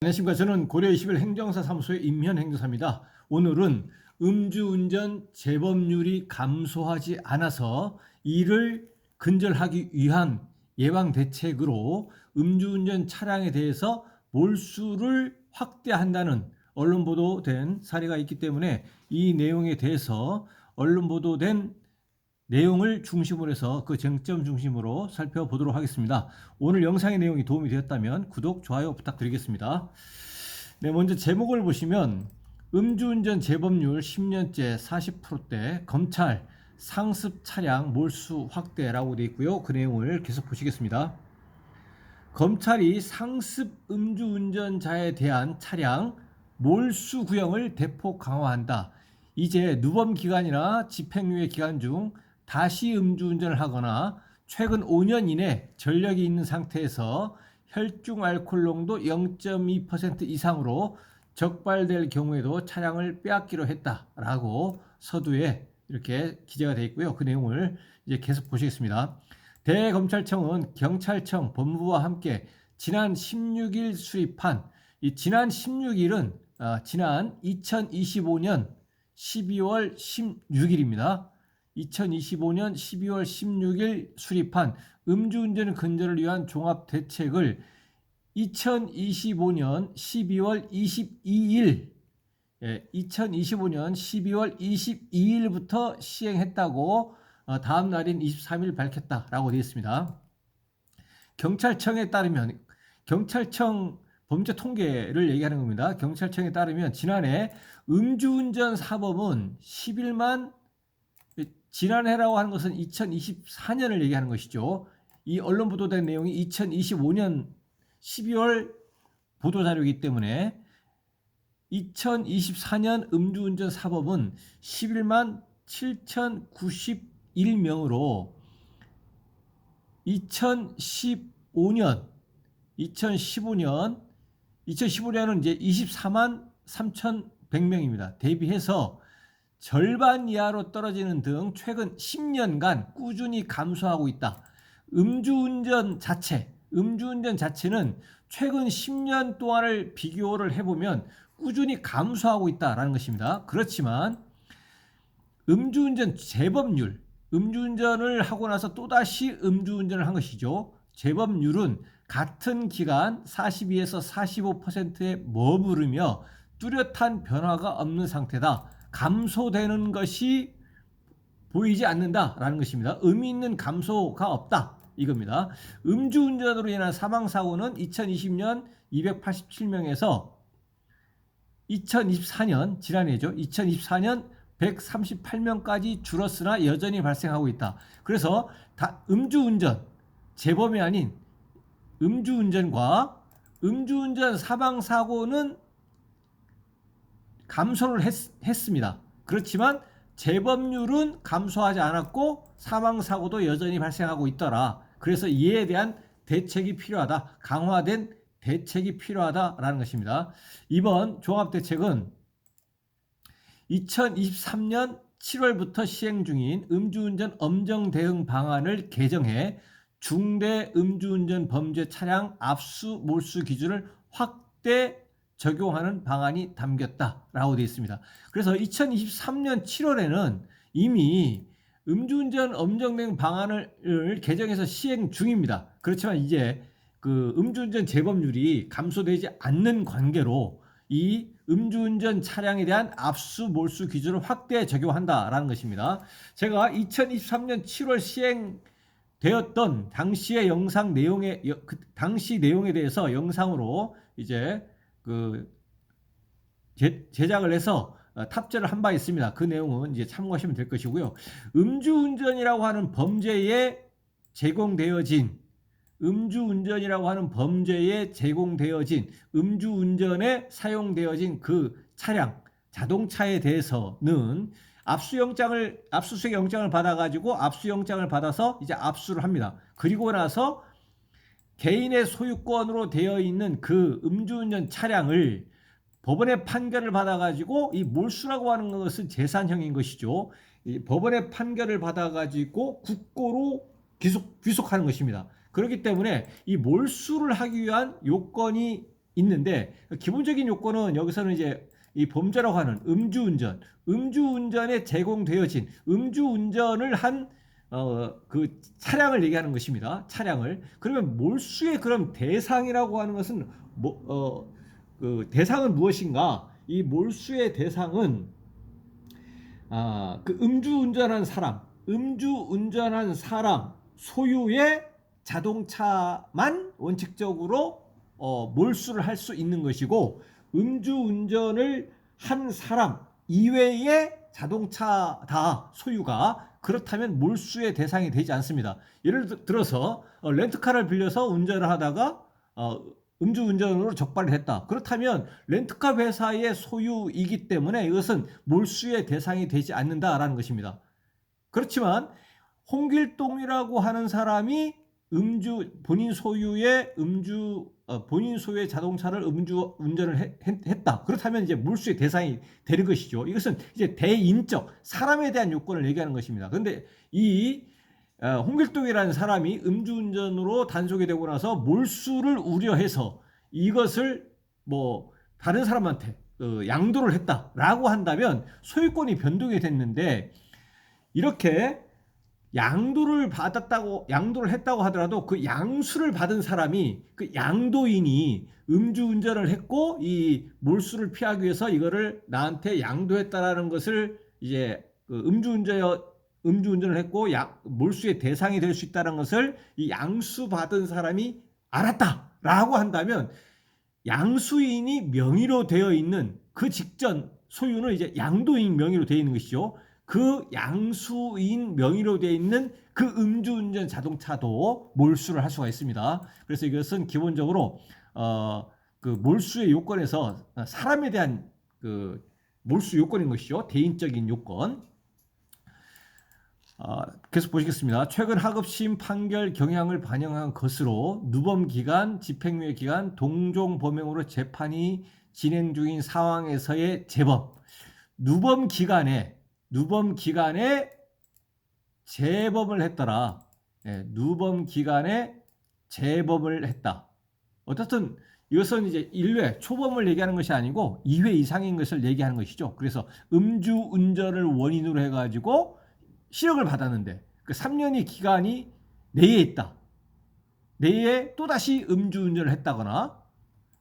안녕하십니까. 저는 고려 21 행정사 사무소의 임현 행정사입니다. 오늘은 음주운전 재범률이 감소하지 않아서 이를 근절하기 위한 예방 대책으로 음주운전 차량에 대해서 몰수를 확대한다는 언론 보도된 사례가 있기 때문에 이 내용에 대해서 언론 보도된 내용을 중심으로 해서 그 쟁점 중심으로 살펴보도록 하겠습니다. 오늘 영상의 내용이 도움이 되었다면 구독, 좋아요 부탁드리겠습니다. 네, 먼저 제목을 보시면 음주운전 재범률 10년째 40%대 검찰 상습 차량 몰수 확대라고 되어 있고요. 그 내용을 계속 보시겠습니다. 검찰이 상습 음주운전자에 대한 차량 몰수 구형을 대폭 강화한다. 이제 누범 기간이나 집행유예 기간 중 다시 음주운전을 하거나 최근 5년 이내 전력이 있는 상태에서 혈중 알코올 농도 0.2% 이상으로 적발될 경우에도 차량을 빼앗기로 했다라고 서두에 이렇게 기재가 되어 있고요. 그 내용을 이제 계속 보시겠습니다. 대검찰청은 경찰청 법무부와 함께 지난 16일 수립한 이 지난 16일은 지난 2025년 12월 16일입니다. 2025년 12월 16일 수립한 음주운전 근절을 위한 종합대책을 2025년 12월 22일 2025년 12월 22일부터 시행했다고 다음 날인 23일 밝혔다라고 되어 있습니다. 경찰청에 따르면 경찰청 범죄 통계를 얘기하는 겁니다. 경찰청에 따르면 지난해 음주운전 사범은 11만 지난해라고 하는 것은 2024년을 얘기하는 것이죠. 이 언론 보도된 내용이 2025년 12월 보도자료이기 때문에 2024년 음주운전 사범은 11만 7,091명으로 2015년은 이제 24만 3,100명입니다. 대비해서 절반 이하로 떨어지는 등 최근 10년간 꾸준히 감소하고 있다. 음주운전 자체는 최근 10년 동안을 비교를 해보면 꾸준히 감소하고 있다라는 것입니다. 그렇지만 음주운전 재범률, 음주운전을 하고 나서 또다시 음주운전을 한 것이죠. 재범률은 같은 기간 42에서 45%에 머무르며 뚜렷한 변화가 없는 상태다. 감소되는 것이 보이지 않는다라는 것입니다. 의미 있는 감소가 없다. 이겁니다. 음주운전으로 인한 사망사고는 2020년 287명에서 2024년 지난해죠. 2024년 138명까지 줄었으나 여전히 발생하고 있다. 그래서 음주운전 재범이 아닌 음주운전과 음주운전 사망사고는 감소를 했습니다. 그렇지만 재범률은 감소하지 않았고 사망사고도 여전히 발생하고 있더라. 그래서 이에 대한 대책이 필요하다. 강화된 대책이 필요하다라는 것입니다. 이번 종합대책은 2023년 7월부터 시행 중인 음주운전 엄정 대응 방안을 개정해 중대 음주운전 범죄 차량 압수 몰수 기준을 확대 적용하는 방안이 담겼다라고 되어 있습니다. 그래서 2023년 7월에는 이미 음주운전 엄정 대응 방안을 개정해서 시행 중입니다. 그렇지만 이제 그 음주운전 재범률이 감소되지 않는 관계로 이 음주운전 차량에 대한 압수 몰수 기준을 확대 적용한다라는 것입니다. 제가 2023년 7월 시행되었던 당시의 영상 내용에 당시 내용에 대해서 영상으로 이제 그 제작을 해서 탑재를 한 바 있습니다. 그 내용은 이제 참고하시면 될 것이고요. 음주운전이라고 하는 범죄에 제공되어진 음주운전에 사용되어진 그 차량, 자동차에 대해서는 압수수색 영장을 받아가지고 압수영장을 받아서 이제 압수를 합니다. 그리고 나서 개인의 소유권으로 되어 있는 그 음주운전 차량을 법원의 판결을 받아가지고 이 몰수라고 하는 것은 재산형인 것이죠. 이 법원의 판결을 받아가지고 국고로 귀속하는 것입니다. 그렇기 때문에 이 몰수를 하기 위한 요건이 있는데 기본적인 요건은 여기서는 이제 이 범죄라고 하는 음주운전에 제공되어진 음주운전을 한 그 차량을 얘기하는 것입니다. 차량을. 그러면 몰수의 그럼 대상이라고 하는 것은 그 대상은 무엇인가? 이 몰수의 대상은 그 음주운전한 사람 소유의 자동차만 원칙적으로 몰수를 할 수 있는 것이고, 음주운전을 한 사람 이외의 자동차다 소유가 그렇다면 몰수의 대상이 되지 않습니다. 예를 들어서 렌트카를 빌려서 운전을 하다가 음주운전으로 적발을 했다. 그렇다면 렌트카 회사의 소유이기 때문에 이것은 몰수의 대상이 되지 않는다라는 것입니다. 그렇지만 홍길동이라고 하는 사람이 본인 소유의 자동차를 음주운전을 했다. 그렇다면 이제 몰수의 대상이 되는 것이죠. 이것은 이제 대인적 사람에 대한 요건을 얘기하는 것입니다. 그런데 이 홍길동이라는 사람이 음주운전으로 단속이 되고 나서 몰수를 우려해서 이것을 뭐 다른 사람한테 양도를 했다라고 한다면 소유권이 변동이 됐는데, 이렇게 양도를 했다고 하더라도 그 양수를 받은 사람이, 그 양도인이 음주운전을 했고 이 몰수를 피하기 위해서 이거를 나한테 양도했다라는 것을 이제 음주운전을 했고 몰수의 대상이 될 수 있다는 것을 이 양수 받은 사람이 알았다라고 한다면, 양수인이 명의로 되어 있는 그 직전 소유는 이제 양도인 명의로 되어 있는 것이죠. 그 양수인 명의로 되어 있는 그 음주운전 자동차도 몰수를 할 수가 있습니다. 그래서 이것은 기본적으로 그 몰수의 요건에서 사람에 대한 그 몰수 요건인 것이죠. 대인적인 요건. 계속 보시겠습니다. 최근 하급심 판결 경향을 반영한 것으로 누범기간, 집행유예 기간, 동종 범행으로 재판이 진행 중인 상황에서의 재범. 누범기간에 재범을 했더라. 누범기간에 재범을 했다. 어쨌든 이것은 이제 1회 초범을 얘기하는 것이 아니고 2회 이상인 것을 얘기하는 것이죠. 그래서 음주운전을 원인으로 해가지고 실형을 받았는데 그 3년의 기간이 내에 있다. 내에 또다시 음주운전을 했다거나,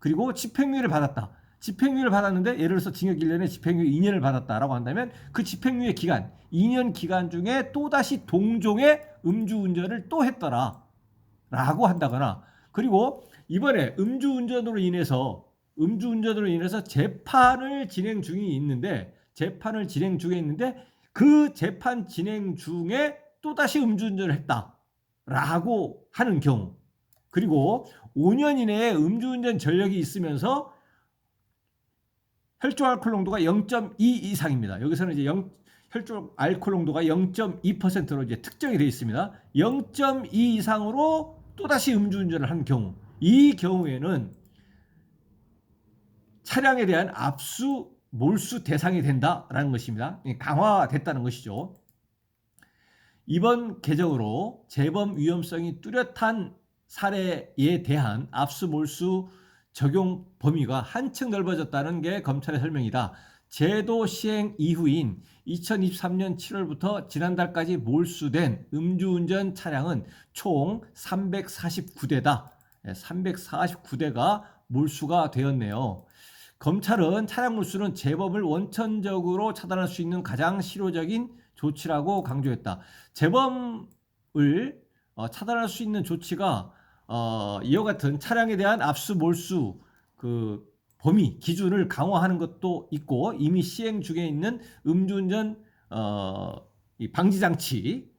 그리고 집행유예를 받았다. 집행유예를 받았는데 예를 들어서 징역 1년에 집행유예 2년을 받았다라고 한다면 그 집행유예 기간 2년 기간 중에 또다시 동종의 음주운전을 또 했더라 라고 한다거나, 그리고 이번에 음주운전으로 인해서 재판을 진행 중에 있는데 그 재판 진행 중에 또다시 음주운전을 했다라고 하는 경우, 그리고 5년 이내에 음주운전 전력이 있으면서 혈중 알코올 농도가 0.2 이상입니다. 여기서는 이제 혈중 알코올 농도가 0.2%로 이제 특정이 되어 있습니다. 0.2 이상으로 또다시 음주운전을 한 경우, 이 경우에는 차량에 대한 압수 몰수 대상이 된다라는 것입니다. 강화됐다는 것이죠. 이번 개정으로 재범 위험성이 뚜렷한 사례에 대한 압수 몰수 적용 범위가 한층 넓어졌다는 게 검찰의 설명이다. 제도 시행 이후인 2023년 7월부터 지난달까지 몰수된 음주운전 차량은 총 349대다. 349대가 몰수가 되었네요. 검찰은 차량 몰수는 재범을 원천적으로 차단할 수 있는 가장 실효적인 조치라고 강조했다. 재범을 차단할 수 있는 조치가 이와 같은 차량에 대한 압수 몰수 그 범위 기준을 강화하는 것도 있고, 이미 시행 중에 있는 음주운전 방지장치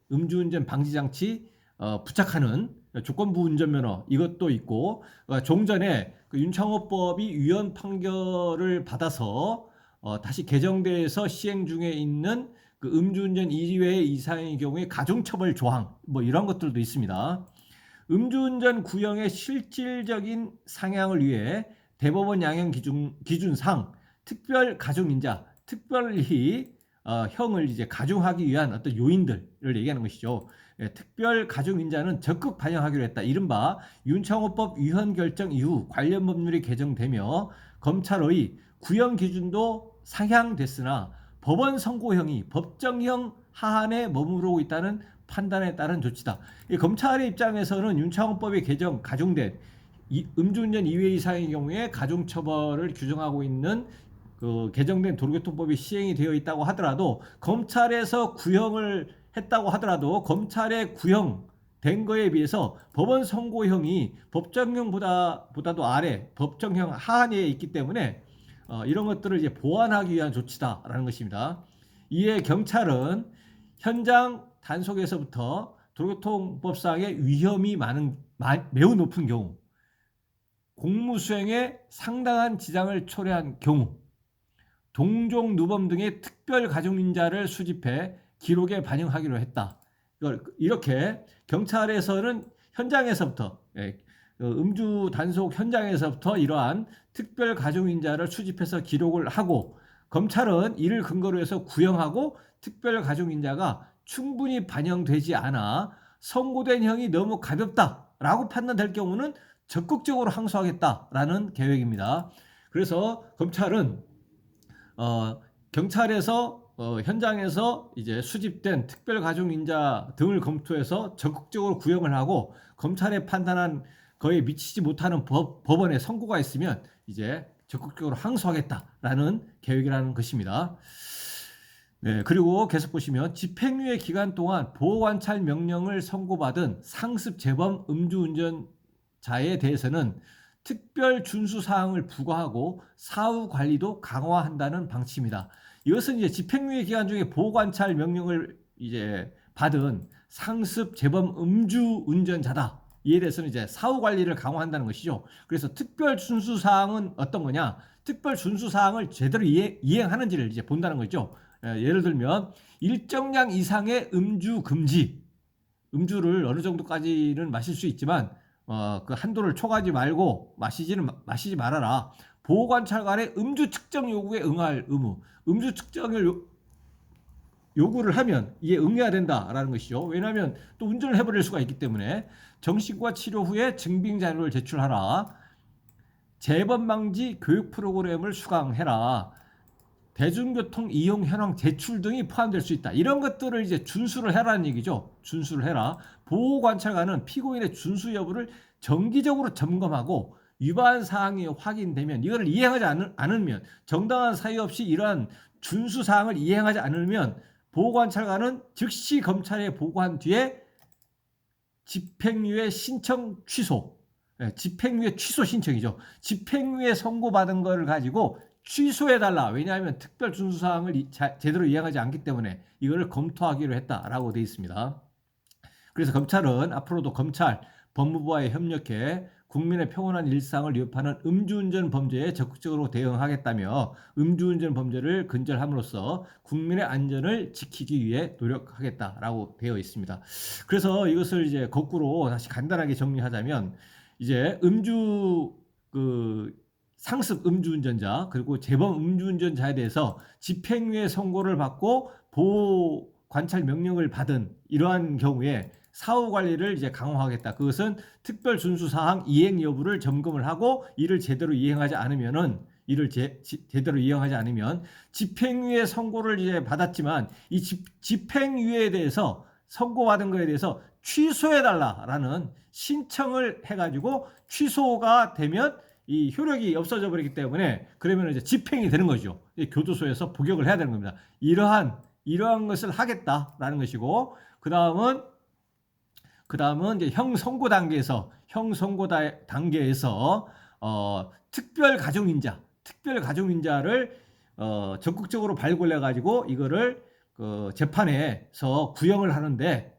부착하는 조건부 운전면허 이것도 있고, 종전에 그 윤창호법이 위헌 판결을 받아서 다시 개정돼서 시행 중에 있는 그 음주운전 2회 이상의 경우에 가중처벌 조항 뭐 이런 것들도 있습니다. 음주운전 구형의 실질적인 상향을 위해 대법원 양형 기준상 특별 가중인자, 특별히 형을 이제 가중하기 위한 어떤 요인들을 얘기하는 것이죠. 예, 특별 가중인자는 적극 반영하기로 했다. 이른바 윤창호법 위헌 결정 이후 관련 법률이 개정되며 검찰의 구형 기준도 상향됐으나 법원 선고형이 법정형 하한에 머무르고 있다는 판단에 따른 조치다. 검찰의 입장에서는 윤창호법이 개정 가중된 음주운전 2회 이상의 경우에 가중처벌을 규정하고 있는 그 개정된 도로교통법이 시행이 되어 있다고 하더라도 검찰에서 구형을 했다고 하더라도 검찰의 구형된 거에 비해서 법원 선고형이 법정형보다도 아래 법정형 하한에 있기 때문에 이런 것들을 이제 보완하기 위한 조치다라는 것입니다. 이에 경찰은 현장 단속에서부터 도로교통법상의 위험이 매우 높은 경우, 공무수행에 상당한 지장을 초래한 경우, 동종 누범 등의 특별 가중인자를 수집해 기록에 반영하기로 했다. 이렇게 경찰에서는 현장에서부터 음주 단속 현장에서부터 이러한 특별 가중인자를 수집해서 기록을 하고, 검찰은 이를 근거로 해서 구형하고 특별 가중인자가 충분히 반영되지 않아 선고된 형이 너무 가볍다라고 판단될 경우는 적극적으로 항소하겠다라는 계획입니다. 그래서 검찰은 경찰에서 현장에서 이제 수집된 특별 가중인자 등을 검토해서 적극적으로 구형을 하고, 검찰의 판단한 거에 미치지 못하는 법원의 선고가 있으면 이제 적극적으로 항소하겠다라는 계획이라는 것입니다. 네, 그리고 계속 보시면 집행유예 기간 동안 보호관찰 명령을 선고받은 상습 재범 음주운전자에 대해서는 특별 준수 사항을 부과하고 사후 관리도 강화한다는 방침이다. 이것은 이제 집행유예 기간 중에 보호관찰 명령을 이제 받은 상습 재범 음주운전자다. 이에 대해서는 이제 사후 관리를 강화한다는 것이죠. 그래서 특별 준수 사항은 어떤 거냐? 특별 준수 사항을 제대로 이행하는지를 이제 본다는 거죠. 예를 들면 일정량 이상의 음주 금지, 음주를 어느 정도까지는 마실 수 있지만 그 한도를 초과하지 말고 마시지 말아라. 보호관찰관의 음주 측정 요구에 응할 의무, 음주 측정을 요구를 하면 이에 응해야 된다라는 것이죠. 왜냐하면 또 운전을 해버릴 수가 있기 때문에. 정신과 치료 후에 증빙 자료를 제출하라. 재범 방지 교육 프로그램을 수강해라. 대중교통 이용 현황 제출 등이 포함될 수 있다. 이런 것들을 이제 준수를 해라는 얘기죠. 준수를 해라. 보호관찰관은 피고인의 준수 여부를 정기적으로 점검하고 위반 사항이 확인되면 이거를 이행하지 않으면, 정당한 사유 없이 이러한 준수 사항을 이행하지 않으면 보호관찰관은 즉시 검찰에 보고한 뒤에 집행유예 신청 취소, 집행유예 취소 신청이죠. 집행유예 선고받은 거를 가지고 취소해달라. 왜냐하면 특별 준수사항을 제대로 이행하지 않기 때문에 이거를 검토하기로 했다라고 되어 있습니다. 그래서 검찰은 앞으로도 검찰, 법무부와의 협력해 국민의 평온한 일상을 위협하는 음주운전 범죄에 적극적으로 대응하겠다며 음주운전 범죄를 근절함으로써 국민의 안전을 지키기 위해 노력하겠다라고 되어 있습니다. 그래서 이것을 이제 거꾸로 다시 간단하게 정리하자면, 이제 상습 음주운전자 그리고 재범 음주운전자에 대해서 집행유예 선고를 받고 보호 관찰 명령을 받은 이러한 경우에 사후 관리를 이제 강화하겠다. 그것은 특별 준수 사항 이행 여부를 점검을 하고 이를 제대로 이행하지 않으면 집행유예 선고를 이제 받았지만 이 집행유예에 대해서 선고받은 거에 대해서 취소해달라라는 신청을 해가지고 취소가 되면 이 효력이 없어져 버리기 때문에 그러면 이제 집행이 되는 거죠. 교도소에서 복역을 해야 되는 겁니다. 이러한 것을 하겠다라는 것이고, 그 다음은 이제 형 선고 단계에서 특별 가중인자를 적극적으로 발굴해 가지고 이거를 재판에서 구형을 하는데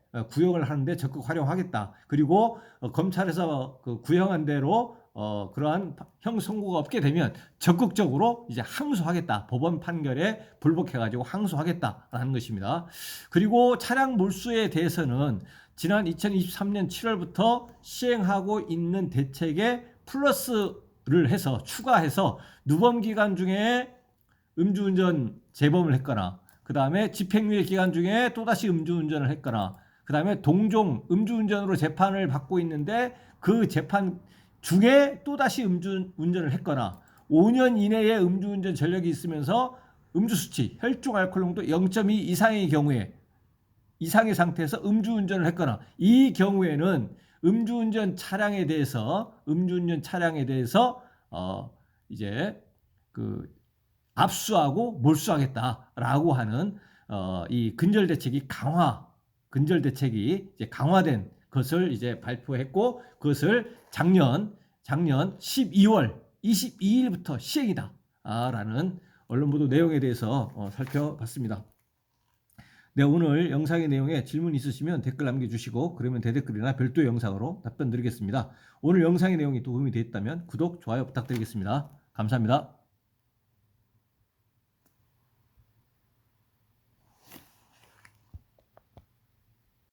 적극 활용하겠다. 그리고 검찰에서 구형한 대로 그러한 형 선고가 없게 되면 적극적으로 이제 항소하겠다. 법원 판결에 불복해가지고 항소하겠다라는 것입니다. 그리고 차량 몰수에 대해서는 지난 2023년 7월부터 시행하고 있는 대책에 플러스를 해서 추가해서 누범 기간 중에 음주운전 재범을 했거나 그 다음에 집행유예 기간 중에 또다시 음주운전을 했거나, 그 다음에 동종 음주운전으로 재판을 받고 있는데 그 재판 중에 또다시 음주운전을 했거나, 5년 이내에 음주운전 전력이 있으면서 음주수치, 혈중 알코올 농도 0.2 이상의 경우에, 이상의 상태에서 음주운전을 했거나, 이 경우에는 음주운전 차량에 대해서 이제 그 압수하고 몰수하겠다라고 하는 이 근절 대책이 이제 강화된 것을 이제 발표했고, 그것을 작년 12월 22일부터 시행이다라는 언론 보도 내용에 대해서 살펴봤습니다. 네, 오늘 영상의 내용에 질문 있으시면 댓글 남겨주시고, 그러면 대댓글이나 별도의 영상으로 답변 드리겠습니다. 오늘 영상의 내용이 도움이 되었다면 구독, 좋아요 부탁드리겠습니다. 감사합니다.